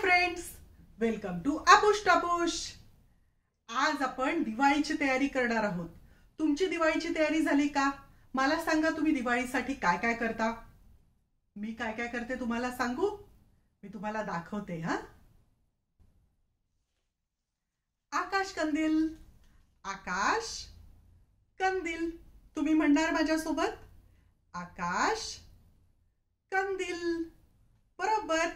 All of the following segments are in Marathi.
Friends, welcome to Apush Tapush. आज आपण दिवाळीची तयारी करणार आहोत. तुमची दिवाळीची तयारी झाली का? मला सांगा, तुम्ही दिवाळीसाठी काय काय करता? मी काय काय करते तुम्हाला सांगू? मी तुम्हाला दाखवते. आकाश कंदील, आकाश कंदील. तुम्ही म्हणणार माझ्यासोबत, आकाश कंदील. बरोबर.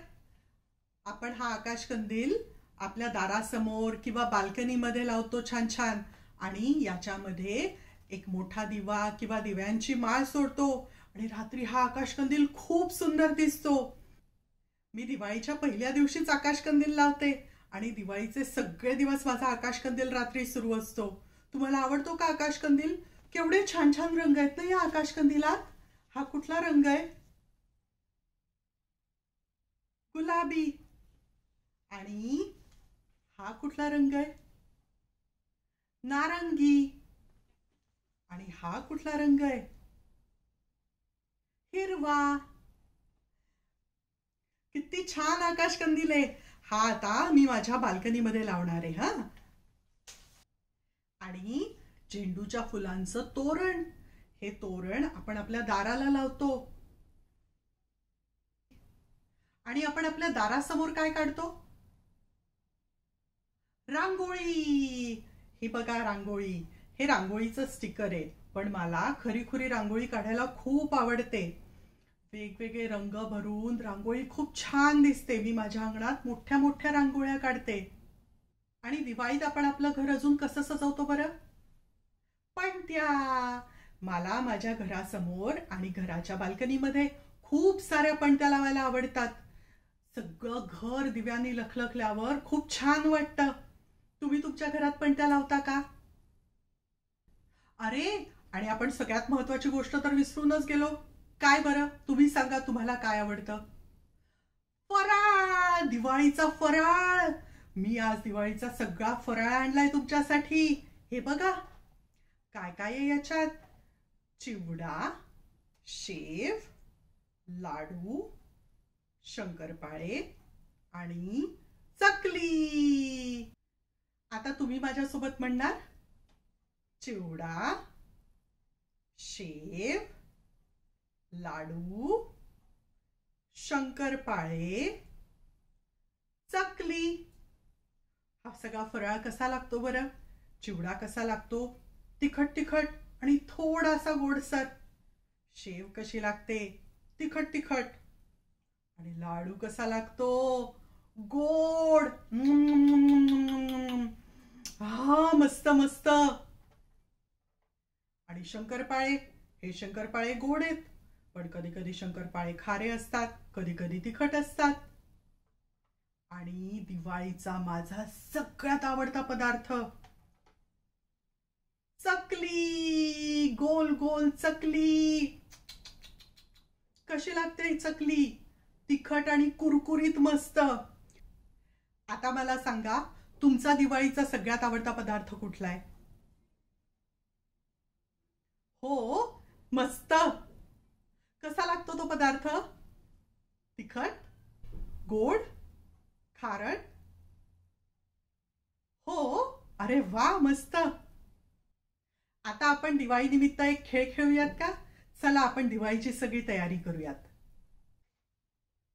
आपण हा आकाश कंदील आपल्या दारासमोर किंवा बाल्कनीमध्ये लावतो छान छान, आणि याच्यामध्ये एक मोठा दिवा किंवा दिव्यांची माळ सोडतो आणि रात्री हा आकाश कंदील खूप सुंदर दिसतो. मी दिवाळीच्या पहिल्या दिवशीच आकाश कंदील लावते आणि दिवाळीचे सगळे दिवस माझा आकाश कंदील रात्री सुरू असतो. तुम्हाला आवडतो का आकाश कंदील? केवढे छान छान रंग आहेत ना या आकाश कंदिलात. हा कुठला रंग आहे? गुलाबी. आणि हा कुठला रंग आहे? नारंगी. आणि हा कुठला रंग आहे? हिरवा. किती छान आकाश कंदील आहे. हा आता मी माझ्या बाल्कनीमध्ये लावणार आहे. आणि झेंडूच्या फुलांचं तोरण, हे तोरण आपण आपल्या दाराला लावतो. आणि आपण आपल्या दारासमोर काय काढतो? रांगोळी. ही बघा रांगोळी. हे रांगोळीचं स्टिकर आहे, पण मला खरीखुरी रांगोळी काढायला खूप आवडते. वेगवेगळे रंग भरून रांगोळी खूप छान दिसते. मी माझ्या अंगणात मोठ्या मोठ्या रांगोळ्या काढते. आणि दिवाळीत आपण आपलं घर अजून कसं सजवतो बरं? पणत्या. मला माझ्या घरासमोर आणि घराच्या बाल्कनीमध्ये खूप साऱ्या पणत्या लावायला आवडतात. सगळं घर दिव्यांनी लखलखल्यावर खूप छान वाटतं. तुम्ही तुमच्या घरात पणत्या लावता का? अरे, आणि आपण सगळ्यात महत्वाची गोष्ट तर विसरूनच गेलो. काय बरं? तुम्ही सांगा, तुम्हाला काय आवडतं? फराळ. दिवाळीचा फराळ. मी आज दिवाळीचा सगळा फराळ आणलाय तुमच्यासाठी. हे बघा काय काय आहे याच्यात. चिवडा, शेव, लाडू, शंकरपाळे आणि चकली. आता तुम्ही माझ्यासोबत म्हणणार, चिवडा, शेव, लाडू, शंकरपाळे, चकली. हा सगळा फराळ कसा लागतो बरं? चिवडा कसा लागतो? तिखट तिखट आणि थोडासा गोडसर. शेव कशी लागते? तिखट तिखट. आणि लाडू कसा लागतो? गोड. हा, मस्त मस्त. आणि शंकरपाळे, हे शंकरपाळे गोड आहेत, पण कधी कधी शंकरपाळे खारे असतात, कधी कधी तिखट असतात. आणि दिवाळीचा माझा सगळ्यात आवडता पदार्थ, चकली. गोल गोल चकली. कशी लागते ही चकली? तिखट आणि कुरकुरीत मस्त. आता मला सांगा, तुमचा दिवाळीचा सगळ्यात आवडता पदार्थ कुठला आहे? हो, मस्त. कसा लागतो तो पदार्थ? तिखट, गोड, खारट? हो. अरे वा, मस्त. आता आपण दिवाळी निमित्त एक खेळ खेळूयात का? चला, आपण दिवाळीची सगळी तयारी करूयात.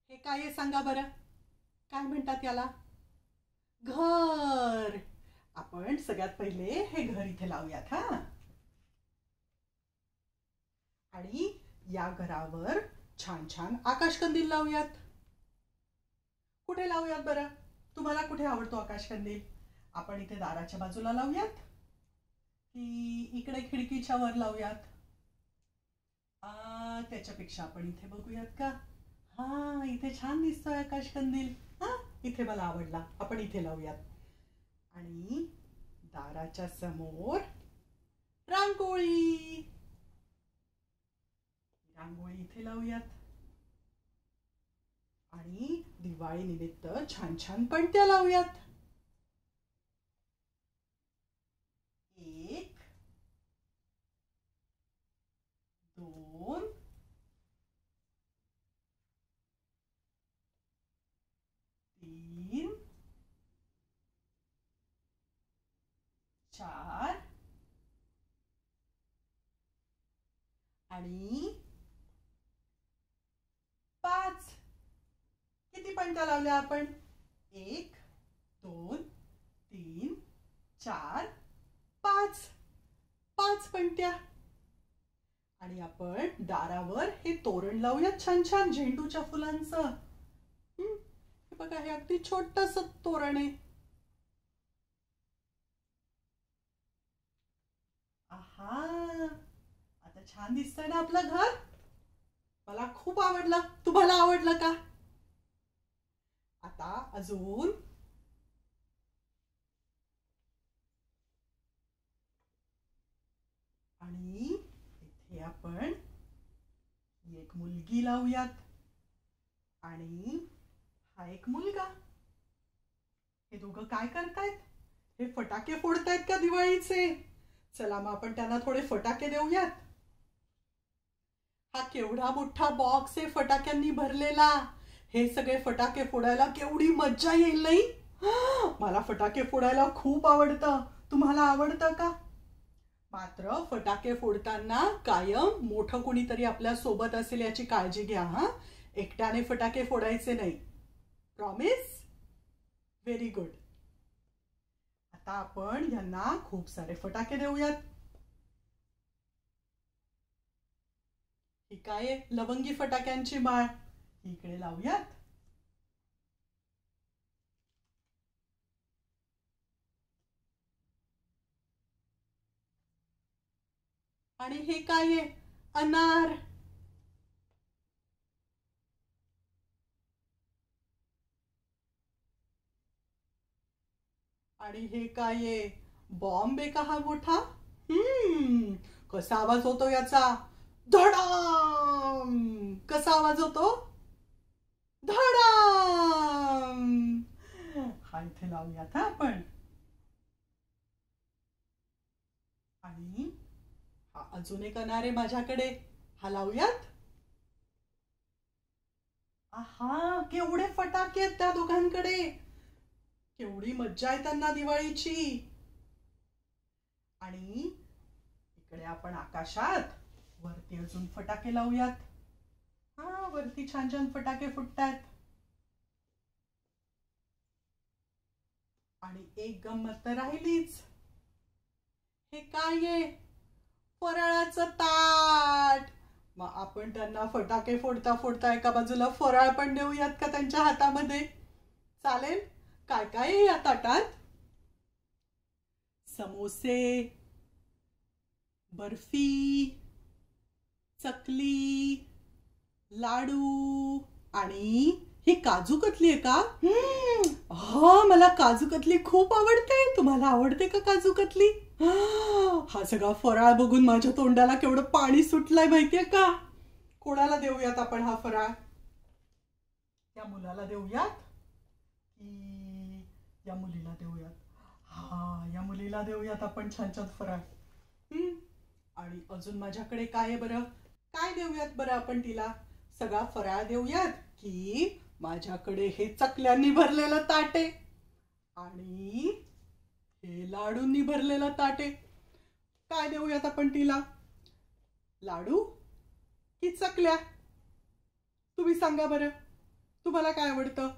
हे काय आहे सांगा बरं? काय म्हणतात याला? घर. आपण सगळ्यात पहिले हे घर इथे लावूयात. आणि या घरावर छान छान आकाश कंदील लावूयात. कुठे लावूयात बरं? तुम्हाला कुठे आवडतो आकाश कंदील? आपण इथे दाराच्या बाजूला लावूयात की इकडे खिडकीच्या वर लावूयात? त्याच्यापेक्षा आपण इथे बघूयात का? इथे छान दिसतोय आकाश कंदील. इथे मला आवडला. आपण इथे लावूयात. आणि दाराच्या समोर रांगोळी. रांगोळी इथे लावूयात. आणि दिवाळी निमित्त छान छान पणत्या लावूयात. 1, 2, 3, 3 4 आणि 5. किती पणत्या लावल्या आपण? 1 2 3 4 5. 5 पणत्या. आणि आपण दारावर हे तोरण लावूया छान छान झेंडूच्या फुलांचं. हे बघा, हे अगदी छोटंसं तोरण आहे. आहा, आता छान दिसतंय ना आपलं घर? मला खूप आवडलं. तुम्हाला आवडलं का? आता अजून आणि इथे आपण एक मुलगी लावूयात आणि हा एक मुलगा. हे दोघं काय करतायत? हे फटाके फोडतायत का दिवाळीचे? चला मग आपण त्यांना थोडे फटाके देऊयात. हा केवढा मोठा बॉक्स आहे फटाक्यांनी भरलेला. हे सगळे फटाके फोडायला केवढी मज्जा येईल नाही? मला फटाके फोडायला खूप आवडतं. तुम्हाला आवडतं का? मात्र फटाके फोडताना कायम मोठं कोणीतरी आपल्या सोबत असेल याची काळजी घ्या. हा, एकट्याने फटाके फोडायचे नाही. प्रॉमिस? Very good. आता आपण यांना खूप सारे फटाके देऊयात. ही काय आहे? लवंगी फटाक्यांची माळ. इकडे लावूयात. आणि हे काय आहे? अनार. आणि हे काय आहे? बॉम्ब आहे का हा मोठा? कसा आवाज होतो याचा? धडाम. कसा आवाज होतो? धडाम. हा इथे लावूयात हा आपण. आणि हा अजून एक अनार आहे माझ्याकडे. हा लावूयात. आहा, केवढे फटाके आहेत त्या दोघांकडे. केवढी मज्जा आहे त्यांना दिवाळीची. आणि इकडे आपण आकाशात वरती अजून फटाके लावूयात. हा, वरती छान छान फटाके फुटतायत. आणि एक गंमत तर राहिलीच. हे काय आहे? फराळाचं ताट. मग आपण त्यांना फटाके फोडता फोडता एका बाजूला फराळ पण देऊयात का त्यांच्या हातामध्ये? चालेल? काय काय आहे या ताटात? समोसे, बर्फी, चकली, लाडू आणि ही काजू कतली आहे का? हा, मला काजू कतली खूप आवडते. तुम्हाला आवडते का काजू कतली? हा सगळा फराळ बघून माझ्या तोंडाला केवढं पाणी सुटलंय माहितीये का? कोणाला देऊयात आपण हा फराळ? या मुलाला देऊयात की या मुलीला देऊयात? हा, या मुलीला देऊयात आपण छान छान फराळ. आणि अजून माझ्याकडे काय आहे बरं? काय देऊयात बरं आपण तिला? सगळा फराळ देऊयात की माझ्याकडे हे चकल्यांनी भरलेलं ताट आहे आणि हे लाडूंनी भरलेलं ताट आहे? काय देऊयात आपण तिला? लाडू की चकल्या? तुम्ही सांगा बरं. तुम्हाला काय आवडतं?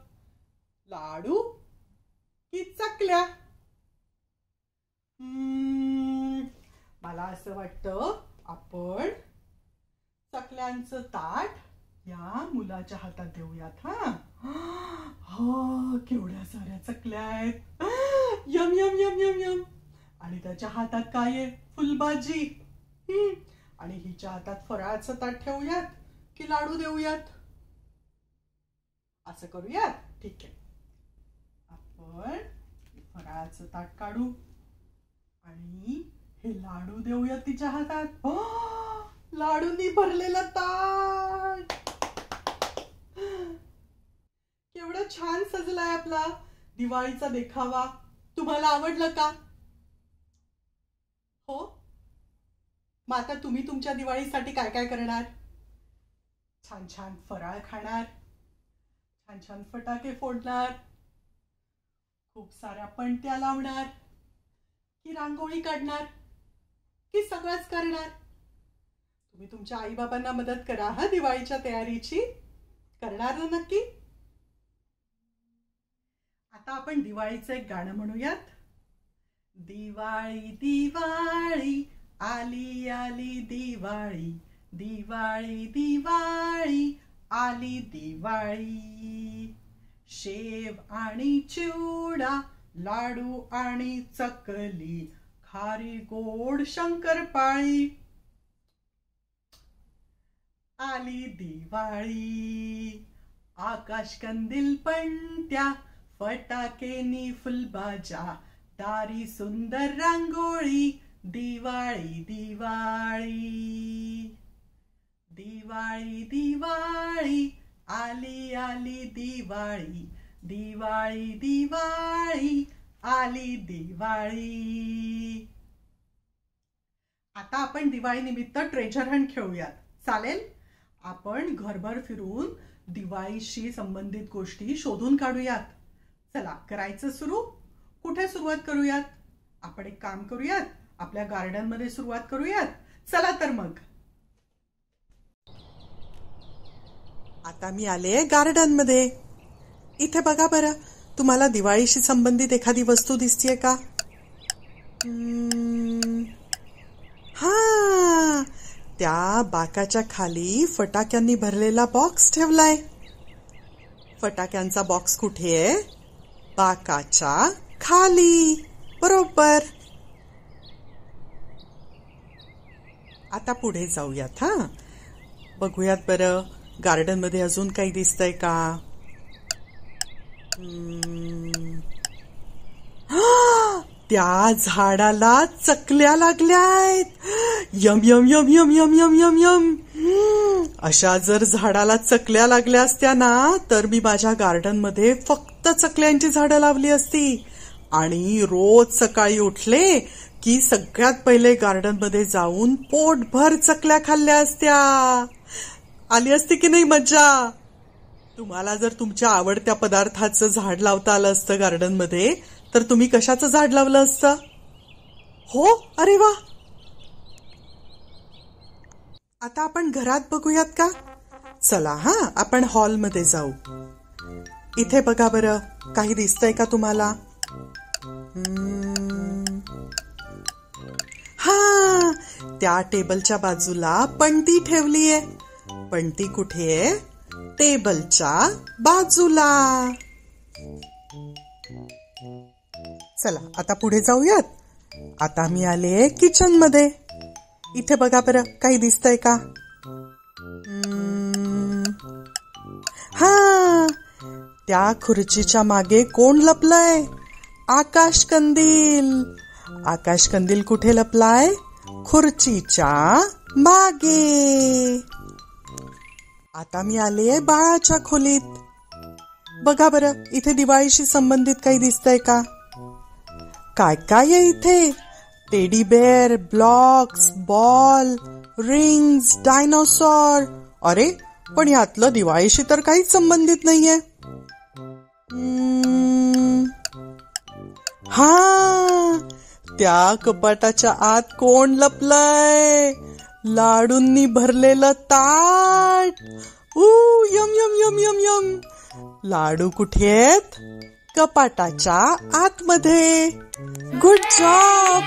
लाडू की चकल्या? मला असं वाटतं आपण चकल्यांचं ताट या मुलाच्या हातात देऊयात. हा, केवढ्या साऱ्या चकल्या आहेत. Yum yum yum yum yum. आणि त्याच्या हातात काय आहे? फुलभाजी. आणि हिच्या हातात फराळाचं ताट ठेवूयात की लाडू देऊयात? असं करूयात. ठीक आहे, आपण फराळाचं ताट काढू आणि हे लाडू देऊयात तिच्या हातात. लाडूंनी भरलेलं ताट. केवढं छान सजलाय आपला दिवाळीचा देखावा. तुम्हाला आवडलं का? हो. मग आता तुम्ही तुमच्या दिवाळीसाठी काय काय करणार? छान छान फराळ खाणार, छान छान फटाके फोडणार, खूप साऱ्या पणत्या लावणार की रांगोळी काढणार की सगळंच करणार? तुम्ही तुमच्या आई बाबांना मदत करा हा दिवाळीच्या तयारीची. करणार ना नक्की? आता आपण दिवाळीचं एक गाणं म्हणूयात. दिवाळी दिवाळी आली आली दिवाळी, दिवाळी दिवाळी आली दिवाळी. शेव आणि चिवडा, लाडू आणि चकली, खारी गोड शंकरपाळी आली दिवाळी. आकाश कंदील पणत्या, फटाकेनी फुलबाजा, दारी सुंदर रांगोळी, दिवाळी दिवाळी. दिवाळी दिवाळी आली आली दिवाळी, दिवाळी दिवाळी आली दिवाळी. आता आपण दिवाळी निमित्त ट्रेजर हंट खेळूयात. चालेल? आपण घरभर फिरून दिवाळीशी संबंधित गोष्टी शोधून काढूयात. चला, करायचं सुरू. कुठे सुरुवात करूयात? आपण एक काम करूयात, आपल्या गार्डन मध्ये सुरुवात करूयात. चला तर मग. आता मी आले गार्डन मध्ये. इथे बघा बरं, तुम्हाला दिवाळीशी संबंधित एखादी वस्तू दिसतीये का? हा, त्या बाकाच्या खाली फटाक्यांनी भरलेला बॉक्स ठेवलाय. फटाक्यांचा बॉक्स कुठे आहे? बाकाच्या खाली. बरोबर. आता पुढे जाऊयात. हा, बघूयात बरं, गार्डन मध्ये अजून काही दिसतंय का? त्या झाडाला चकल्या लागल्यात. Yum yum yum yum yum yum yum yum. अशा जर झाडाला चकल्या लागल्या असत्या ना, तर मी माझ्या गार्डन मध्ये फक्त चकल्यांची झाडं लावली असती आणि रोज सकाळी उठले की सगळ्यात पहिले गार्डन मध्ये जाऊन पोटभर चकल्या खाल्ल्या असत्या. आली असती की नाही मज्जा? तुम्हाला जर तुमच्या आवडत्या पदार्थाचं झाड लावता आलं असतं गार्डन मध्ये, तर तुम्ही कशाचं झाड लावलं असतं? हो, अरे वा. आता आपण घरात बघूयात का? चला हा, आपण हॉल मध्ये जाऊ. इथे बघा बरं, काही दिसतंय का तुम्हाला? हा, त्या टेबलच्या बाजूला पणती ठेवलीये. पणती कुठे आहे? टेबलच्या बाजूला. चला, आता पुढे जाऊयात. आता मी आले किचन मध्ये. इथे बघा बरं, काही दिसतंय का? हा, त्या खुर्चीच्या मागे कोण लपलंय? आकाश कंदील. आकाश कंदील कुठे लपलाय? खुर्चीच्या मागे. आता मी आले बाळाच्या खोलीत. बघा बरं, इथे दिवाळीशी संबंधित काही दिसतंय का? काय काय आहे इथे? Teddy bear, blocks, ball, rings, dinosaur. अरे, पण यातलं दिवाळीशी तर काहीच संबंधित नाहीये. हा, त्या कपाटाच्या आत कोण लपलंय? लाडूंनी भरलेलं ताट. Yum yum yum yum yum. लाडू कुठे आहेत? कपाटाच्या आतमध्ये. Good job.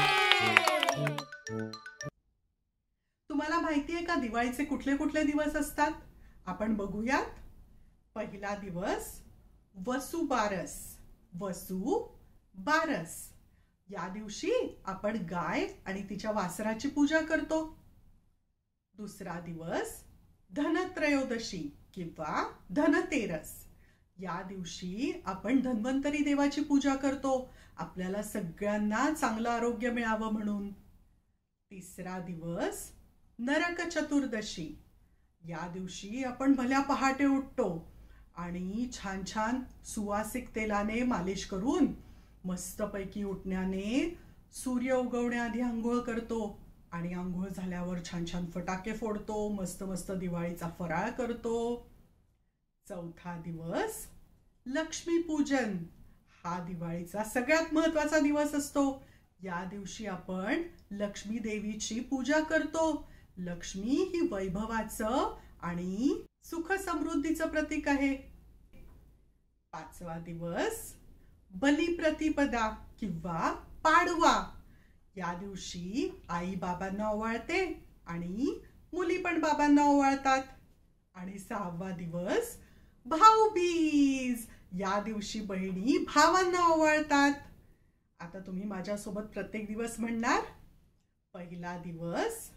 तुम्हाला माहितीये का दिवाळीचे कुठले कुठले दिवस असतात? आपण बघूयात. पहिला दिवस वसुबारस. वसुबारस. या दिवशी आपण गाय आणि तिच्या वासराची पूजा करतो. दुसरा दिवस धनत्रयोदशी किंवा धनतेरस. या दिवशी आपण धन्वंतरी देवाची पूजा करतो, आपल्याला सगळ्यांना चांगलं आरोग्य मिळावं म्हणून. तिसरा दिवस नरक चतुर्दशी. या दिवशी आपण भल्या पहाटे उठतो आणि छान छान सुवासिक तेलाने मालिश करून मस्तपैकी उठण्याने सूर्य उगवण्याआधी आंघोळ करतो आणि आंघोळ झाल्यावर छान छान फटाके फोडतो, मस्त मस्त दिवाळीचा फराळ करतो. चौथा दिवस लक्ष्मीपूजन. हा दिवाळीचा सगळ्यात महत्वाचा दिवस असतो. या दिवशी आपण लक्ष्मी देवीची पूजा करतो. लक्ष्मी ही वैभवाचं आणि सुख समृद्धीचं प्रतीक आहे. 5वा दिवस बलिप्रतिपदा किंवा पाडवा. या दिवशी आई बाबांना ओवाळते आणि मुली पण बाबांना ओवाळतात. आणि 6वा दिवस भाऊबीज. या दिवशी बहिणी भावांना ओवाळतात. आता तुम्ही माझ्यासोबत प्रत्येक दिवस म्हणणार. पहिला दिवस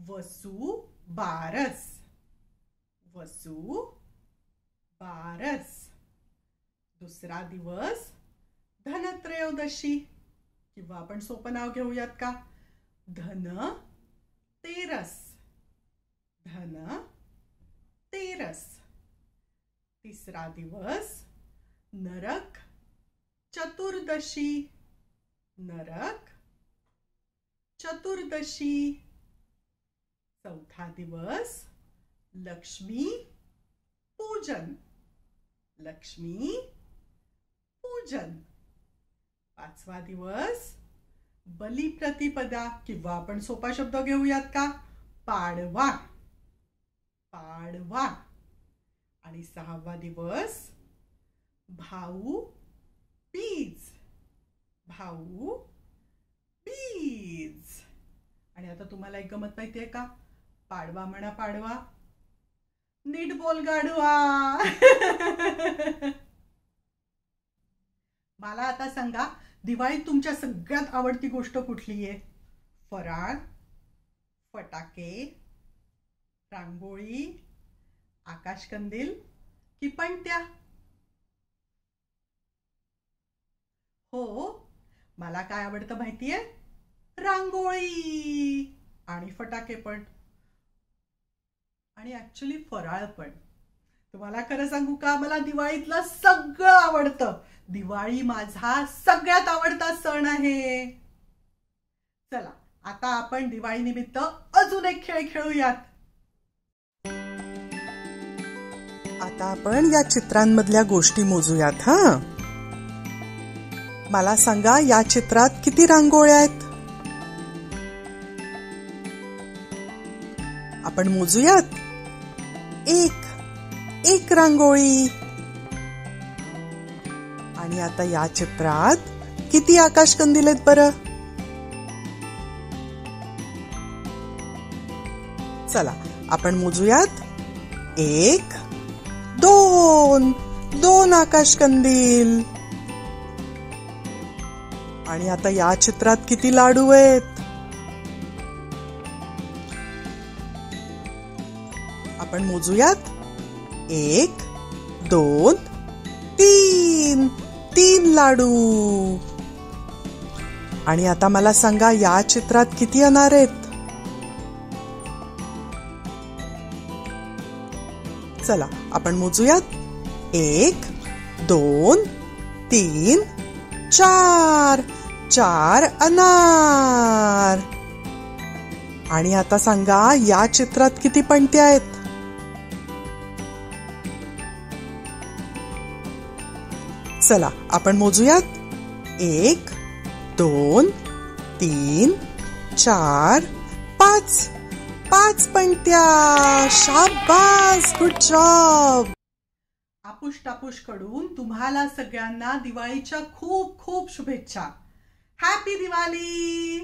वसू बारस. वसू बारस. दुसरा दिवस धनत्रयोदशी किंवा आपण सोपं नाव घेऊयात का, धन तेरस. धन तेरस. तिसरा दिवस नरक चतुर्दशी. नरक चतुर्दशी. चौथा दिवस लक्ष्मी पूजन. लक्ष्मी पूजन. 5वा दिवस बलिप्रतिपदा किंवा आपण सोपा शब्द घेऊयात का, पाडवा. पाडवा. आणि 6वा दिवस भाऊ बीज. भाऊ बीज. आणि आता तुम्हाला एक गमत माहितीये का, पाडवा म्हणा पाडवा, नीट बोल गाढवा. मला आता सांगा, दिवाळीत तुमच्या सगळ्यात आवडती गोष्ट कुठली आहे? फराळ, फटाके, रांगोळी, आकाशकंदील की पणत्या? हो, मला काय आवडतं माहितीये? रांगोळी आणि फटाके पण, आणि ऍक्च्युली फराळ पण. तुम्हाला खरं सांगू का, मला दिवाळीतलं सगळं आवडतं. दिवाळी माझा सगळ्यात आवडता सण आहे. चला आता आपण दिवाळी निमित्त अजून एक खेळ खेळूयात. आता आपण या चित्रांमधल्या गोष्टी मोजूयात. हा, मला सांगा, या चित्रात किती रांगोळ्या आहेत? आपण मोजूयात. एक रांगोळी. आणि आता या चित्रात किती आकाशकंदील आहेत बरं? चला आपण मोजूयात. 1, 2 आकाशकंदील. आणि आता या चित्रात किती लाडू आहेत? आपण मोजूयात. 1, 2, 3 लाडू. आणि आता मला सांगा, या चित्रात किती अनार आहेत? चला आपण मोजूयात. 1, 2, 3, 4 अनार. आणि आता सांगा, या चित्रात किती पणत्या आहेत? चला आपण मोजूयात. 1, 2, 3, 4, 5 पणत्या. शाबास, गुड जॉब. आपुष टापुष कडून तुम्हाला सगळ्यांना दिवाळीच्या खूप खूप शुभेच्छा. हॅपी दिवाळी.